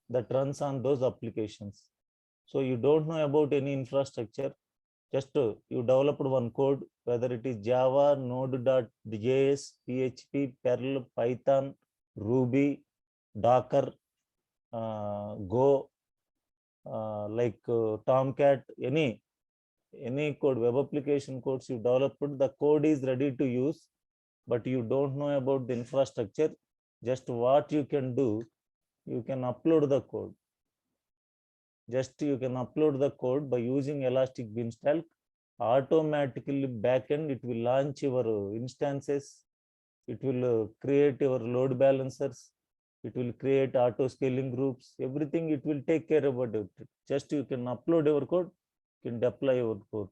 that runs on those applications. So you don't know about any infrastructure, just you developed one code, whether it is Java, Node.js, PHP, Perl, Python, Ruby, Docker, Go, Tomcat, any code, web application codes you developed, the code is ready to use, but you don't know about the infrastructure. Just what you can do, you can upload the code. Just you can upload the code by using Elastic Beanstalk. Automatically backend, it will launch your instances. It will create your load balancers. It will create auto scaling groups. Everything it will take care about it. Just you can upload your code, you can deploy your code.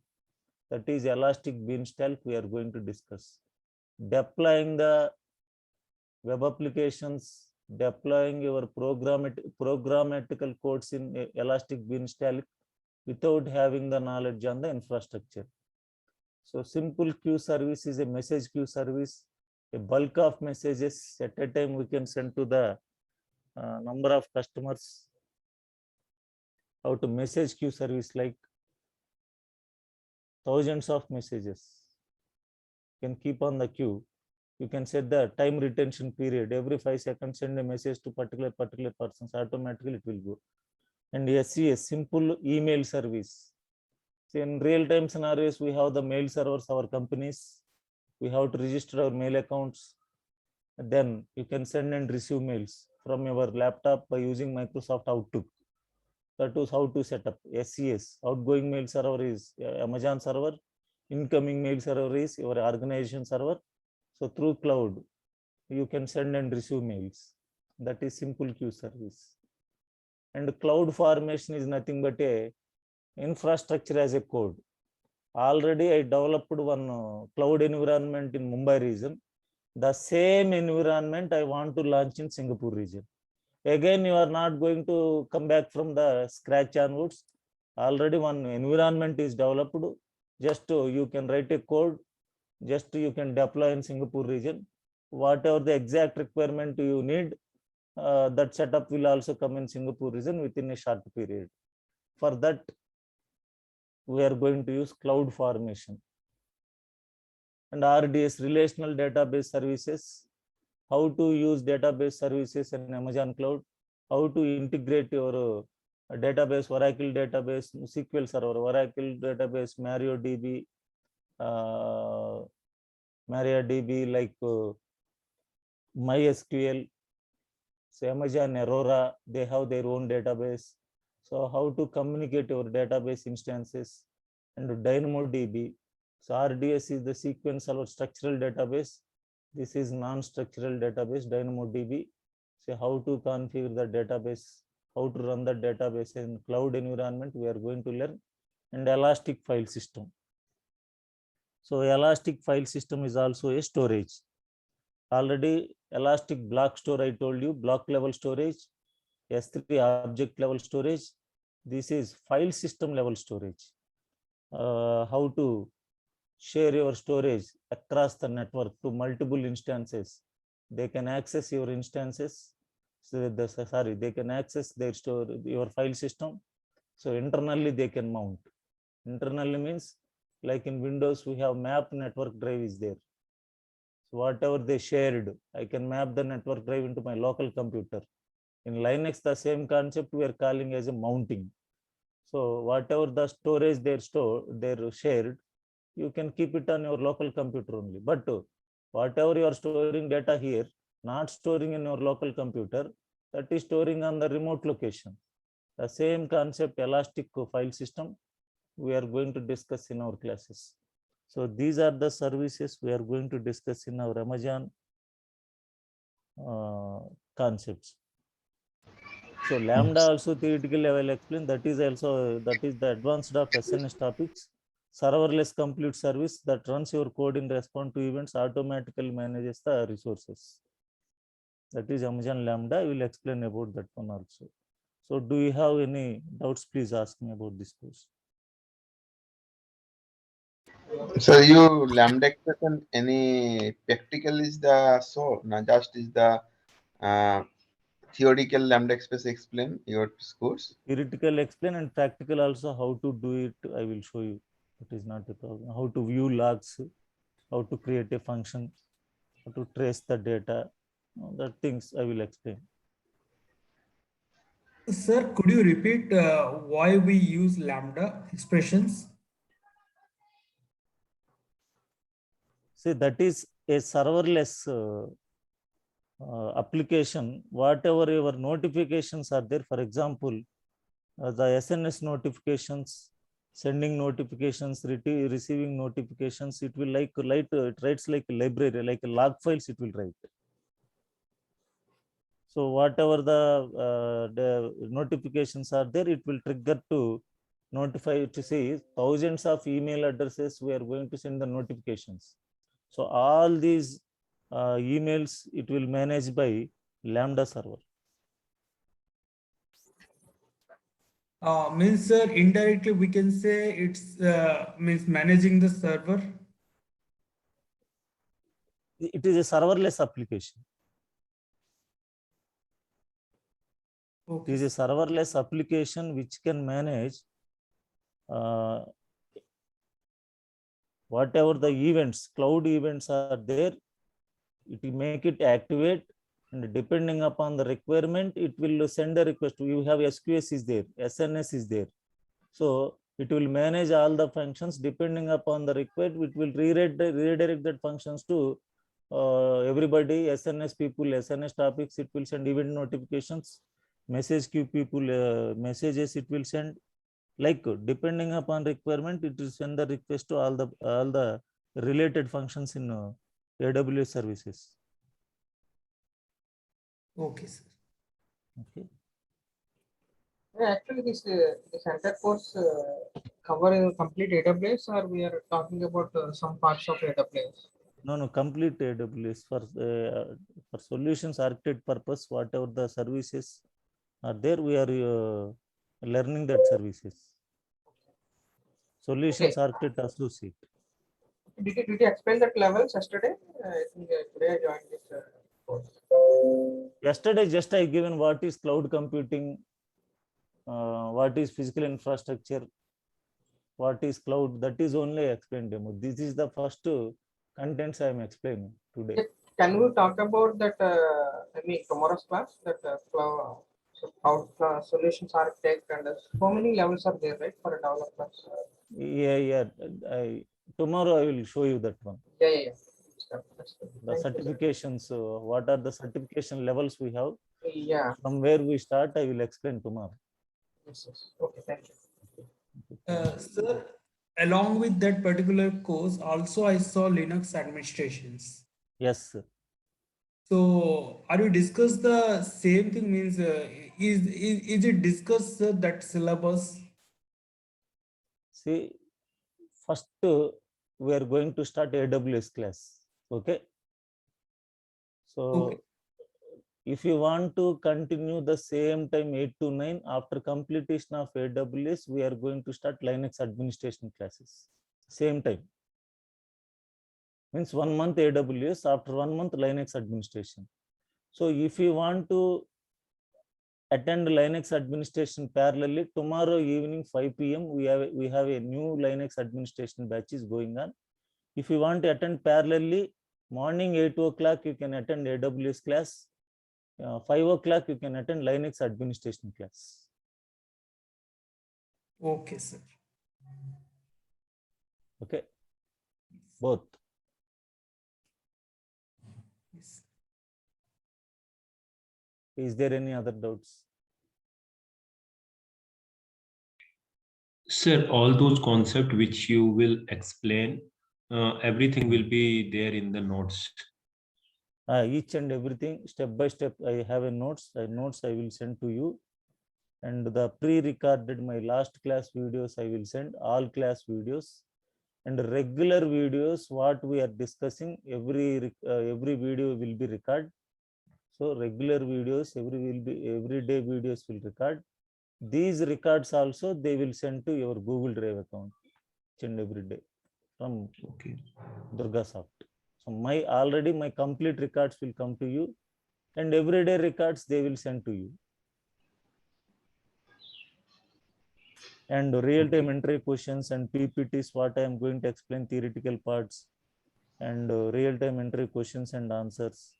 That is Elastic Beanstalk we are going to discuss. Deploying the web applications, deploying your programmatical codes in Elastic Beanstalk without having the knowledge on the infrastructure. So simple queue service is a message queue service. A bulk of messages at a time we can send to the number of customers. How to message queue service, like thousands of messages can keep on the queue. You can set the time retention period. Every 5 seconds, send a message to particular persons. Automatically it will go. And SES, simple email service. So in real-time scenarios, we have the mail servers, our companies. We have to register our mail accounts. Then you can send and receive mails from your laptop by using Microsoft Outlook. That is how to set up SES. Outgoing mail server is Amazon server. Incoming mail server is your organization server. So through cloud, you can send and receive mails. That is simple queue service. And cloud formation is nothing but a infrastructure as a code. Already I developed one cloud environment in Mumbai region. The same environment I want to launch in Singapore region. Again, you are not going to come back from the scratch onwards. Already one environment is developed. Just you can write a code. Just you can deploy in Singapore region. Whatever the exact requirement you need, that setup will also come in Singapore region within a short period. For that, we are going to use cloud formation. And RDS, relational database services. How to use database services in Amazon cloud. How to integrate your database, Oracle database, SQL Server, Oracle database, MariaDB, like MySQL. So Amazon Aurora, they have their own database. So how to communicate your database instances, and DynamoDB. So RDS is the sequence or structural database. This is non-structural database, DynamoDB. So how to configure the database, how to run the database in cloud environment, we are going to learn. And Elastic file system. So Elastic file system is also a storage. Already Elastic block store, I told you, block level storage, S3 object level storage. This is file system level storage. How to share your storage across the network to multiple instances. They can access your instances. So they can access their your file system. So internally they can mount. Internally means like in Windows, we have map network drive is there. So whatever they shared, I can map the network drive into my local computer. In Linux, the same concept we are calling as a mounting. So whatever the storage they're shared, you can keep it on your local computer only. But whatever you are storing data here, not storing in your local computer, that is storing on the remote location. The same concept, elastic file system, we are going to discuss in our classes. So these are the services we are going to discuss in our Amazon concepts. So Lambda also theoretically I will explain. That is the advanced of SNS topics. Serverless complete service that runs your code in response to events, automatically manages the resources. That is Amazon Lambda. I will explain about that one also. So do you have any doubts? Please ask me about this course. So you lambda expression any practical is the so not just is the uh, theoretical lambda expression explain your course. Theoretical explain and practical also how to do it. I will show you. It is not a problem. How to view logs, how to create a function, how to trace the data. The things I will explain. Sir, could you repeat why we use lambda expressions? See, that is a serverless application. Whatever your notifications are there, for example, the SNS notifications, sending notifications, receiving notifications, it will it writes like a library, like a log files it will write. So whatever the notifications are there, it will trigger to notify to see thousands of email addresses we are going to send the notifications. So all these emails, it will manage by Lambda server. Means sir, indirectly we can say it's means managing the server. It is a serverless application. Okay. It is a serverless application which can manage whatever the events, cloud events are there. It will make it activate, and depending upon the requirement, it will send a request. You have SQS is there, SNS is there. So it will manage all the functions depending upon the request. It will redirect that functions to everybody, SNS people, SNS topics. It will send event notifications, message queue people, messages it will send. Like depending upon requirement, it will send the request to all the related functions in AWS services. Okay, sir. Okay. Yeah, actually, this entire course cover complete AWS, or we are talking about some parts of AWS. No, complete AWS for solutions architect purpose. Whatever the services are there, we are learning that services. Solutions architect associate. Did you explain that levels yesterday? I think today I joined this course. Yesterday, just I given what is cloud computing, what is physical infrastructure, what is cloud. That is only explained demo. This is the first contents I am explaining today. Can we talk about that? I mean, tomorrow's class, that cloud solutions architect, and so many levels are there, right, for a developers. Yeah. Tomorrow I will show you that one. Yeah. The certifications, what are the certification levels we have? Yeah. From where we start, I will explain tomorrow. Yes. Okay, thank you. Sir, along with that particular course, also I saw Linux administrations. Yes, sir. So, are you discuss the same thing? Means is it discuss that syllabus? See, first we are going to start AWS class. Okay. So Okay. if you want to continue the same time 8 to 9, after completion of AWS, we are going to start Linux administration classes. Same time. Means 1 month AWS, after 1 month Linux administration. So if you want to attend Linux administration parallelly, tomorrow evening 5 p.m. we have a new Linux administration batch is going on. If you want to attend parallelly, Morning 8 o'clock you can attend AWS class. 5 o'clock you can attend Linux administration class. Okay, sir. Okay, both. Yes. Is there any other doubts? Sir, all those concepts which you will explain, everything will be there in the notes. Each and everything step by step. I have a notes. I will send to you, and the pre-recorded my last class videos I will send, all class videos, and regular videos what we are discussing. Every video will be recorded. So regular videos every day videos will record. These records also they will send to your Google Drive account each and every day from Okay. Durgasoft. So my complete records will come to you, and everyday records they will send to you. And real-time entry questions and PPTs, what I am going to explain theoretical parts, and real-time entry questions and answers,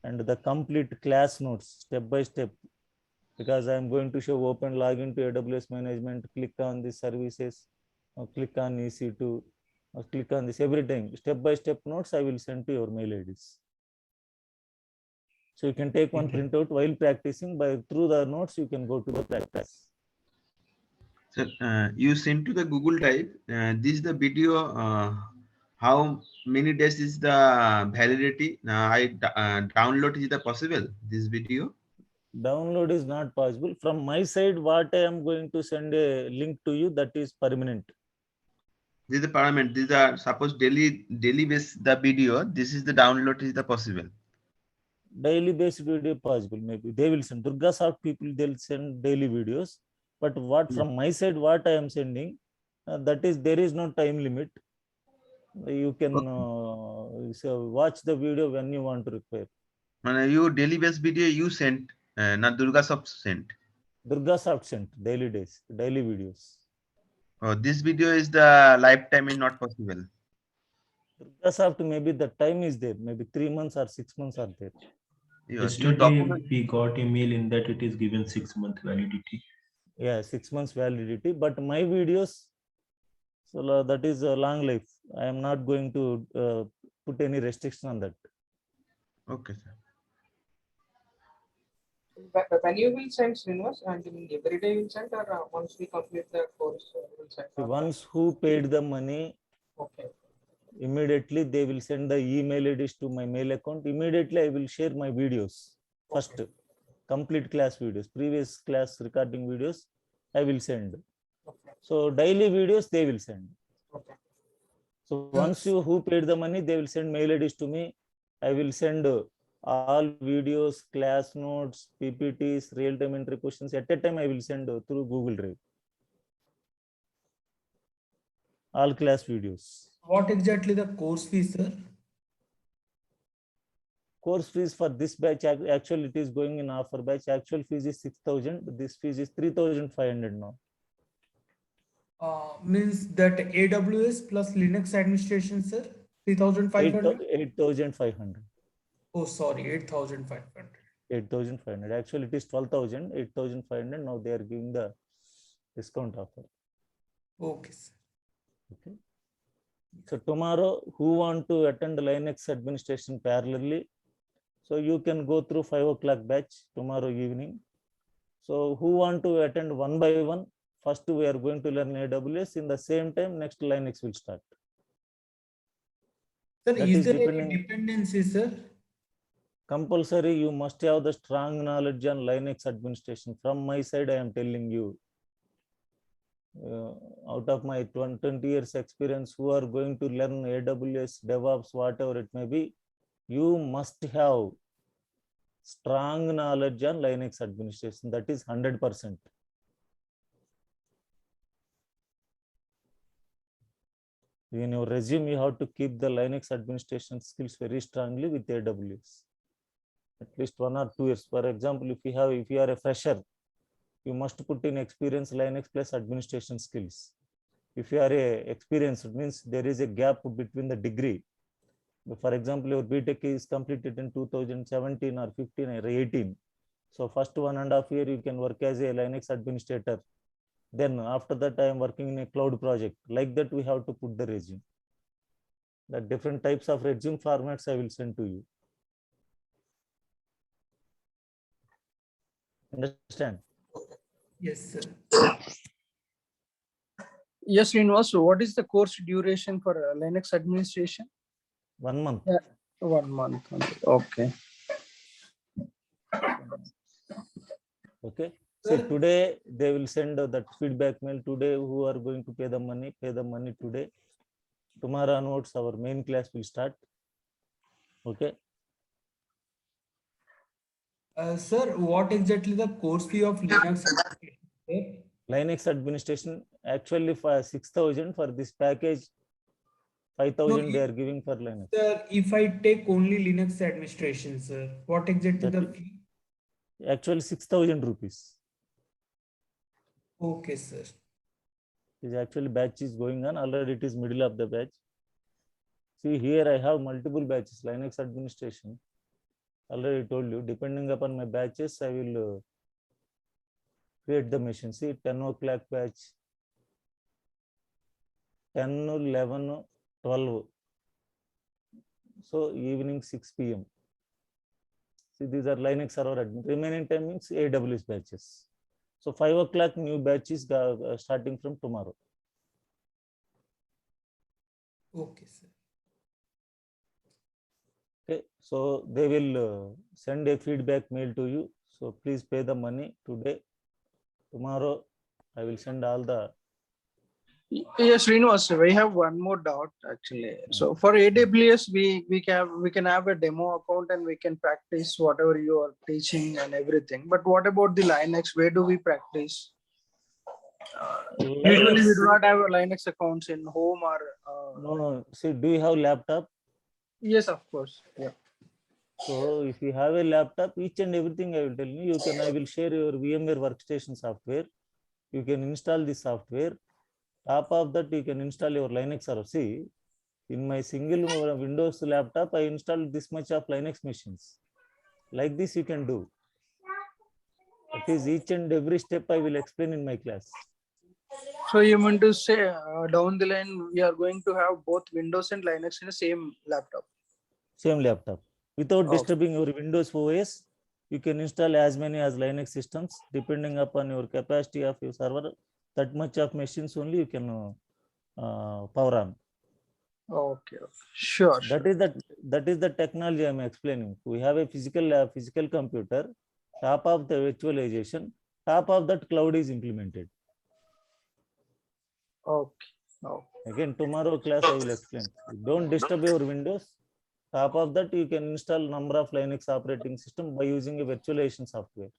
and the complete class notes step by step, because I am going to show open login to AWS management, click on the services, or click on EC2, or click on this, everything step by step notes I will send to your mail IDs. So you can take one Okay. printout while practicing. Through the notes you can go to the practice. So you sent to the Google Drive. This is the video. How many days is the validity? Download is the possible this video. Download is not possible. From my side, what I am going to send a link to you, that is permanent. This is the parameter. These are suppose daily base the video. This is the download is the possible. Daily based video possible. Maybe they will send Durgasoft people, they'll send daily videos. But what Yeah. from my side, what I am sending, that is there is no time limit. You can so watch the video when you want to require. You daily base video you sent, not Durgasoft sent. Durgasoft sent daily videos. Oh, this video is the lifetime is not possible. Durgasoft, maybe the time is there. Maybe 3 months or 6 months are there. Your Yesterday document. we got email in that it is given 6-month validity. Yeah, 6 months validity. But my videos, so that is a long life. I am not going to put any restriction on that. Okay, sir. When you will send, Srinivas, and every day you will send, or once we complete the course, you will send? The ones who paid the money, Okay. immediately they will send the email IDs to my mail account. Immediately I will share my videos. First, complete class videos, previous class recording videos, I will send. Okay. So daily videos they will send. Okay. So once you who paid the money, they will send mail IDs to me. I will send all videos, class notes, PPTs, real-time entry questions. At a time, I will send through Google Drive. All class videos. What exactly the course fee, sir? Course fees for this batch, actually it is going in offer batch. Actual fees is 6,000. This fees is 3,500 now. Means that AWS plus Linux administration, sir, 3,500? 8,500. Oh, sorry, 8,500. 8,500. Actually, it is 12,000. 8,500. Now they are giving the discount offer. Okay, sir. Okay. So tomorrow, who want to attend Linux administration parallelly? So you can go through 5 o'clock batch tomorrow evening. So who want to attend one by one? First, we are going to learn AWS. In the same time, next Linux will start. Sir, That is is there any depending. dependency, sir? Compulsory, you must have the strong knowledge on Linux administration. From my side, I am telling you, out of my 20 years experience, who are going to learn AWS, DevOps, whatever it may be, you must have strong knowledge on Linux administration. That is 100%. In your resume, you have to keep the Linux administration skills very strongly with AWS. At least 1 or 2 years. For example, if you are a fresher, you must put in experience Linux plus administration skills. If you are a experienced, it means there is a gap between the degree. For example, your BTech is completed in 2017 or 15 or 18. So first 1.5 years you can work as a Linux administrator. Then after that, I am working in a cloud project. Like that, we have to put the resume. The different types of resume formats I will send to you. Understand? Yes, sir. Yes, Srinivas. So what is the course duration for Linux administration? 1 month. 1 month only. Okay. Okay. See, today they will send that feedback mail. Today, who are going to pay the money today. Tomorrow onwards, our main class will start. Okay. Sir, what exactly the course fee of Linux administration, sir? Linux administration actually for 6,000 for this package. 5,000 they are giving for Linux. Sir, if I take only Linux administration, sir, what exactly That the is- fee? Actually 6,000 rupees. Okay, sir. Is actually batch is going on. Already it is middle of the batch. See here I have multiple batches. Linux administration. Already told you, depending upon my batches, I will create the machine. See 10 o'clock batch. 10, 11, 12. So evening 6 p.m. See, these are Linux server admin. Remaining time means AWS batches. So 5 o'clock new batches starting from tomorrow. Okay, sir. Okay, so they will send a feedback mail to you. So please pay the money today. Tomorrow, I will send all the. Yes, Srinivas, we have one more doubt actually. So for AWS, we can have a demo account and we can practice whatever you are teaching and everything. But what about the Linux? Where do we practice? Usually we do not have a Linux accounts in home or. No. See, do you have laptop? Yes, of course. Yeah. So if you have a laptop, each and everything I will tell you, I will share your VMware workstation software. You can install this software. Top of that, you can install your Linux server. See, in my single Windows laptop, I installed this much of Linux machines. Like this, you can do. That is each and every step I will explain in my class. So you mean to say down the line we are going to have both Windows and Linux in the same laptop? Same laptop. Without Okay. disturbing your Windows OS, you can install as many as Linux systems, depending upon your capacity of your server. That much of machines only you can power on. Okay. Sure. That is the technology I'm explaining. We have a physical computer, top of the virtualization, top of that cloud is implemented. Okay. Okay. Again, tomorrow class I will explain. Don't disturb your Windows. Top of that, you can install number of Linux operating system by using a virtualization software.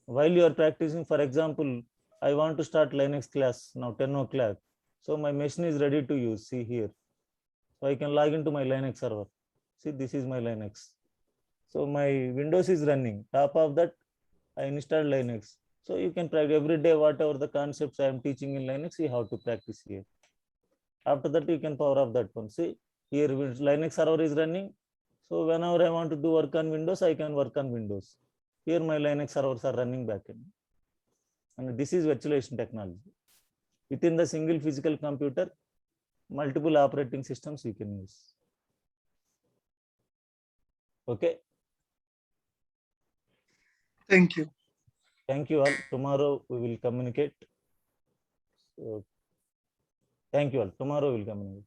While you are practicing, for example, I want to start Linux class now 10 o'clock. So my machine is ready to use. See here. So I can log into my Linux server. See, this is my Linux. So my Windows is running. Top of that, I installed Linux. So you can practice every day, whatever the concepts I am teaching in Linux, you have to practice here. After that, you can power off that one. See, here Linux server is running. So whenever I want to do work on Windows, I can work on Windows. Here my Linux servers are running backend. And this is virtualization technology. Within the single physical computer, multiple operating systems you can use. Okay. Thank you. Thank you all. Tomorrow we will communicate. So, thank you all. Tomorrow we will communicate.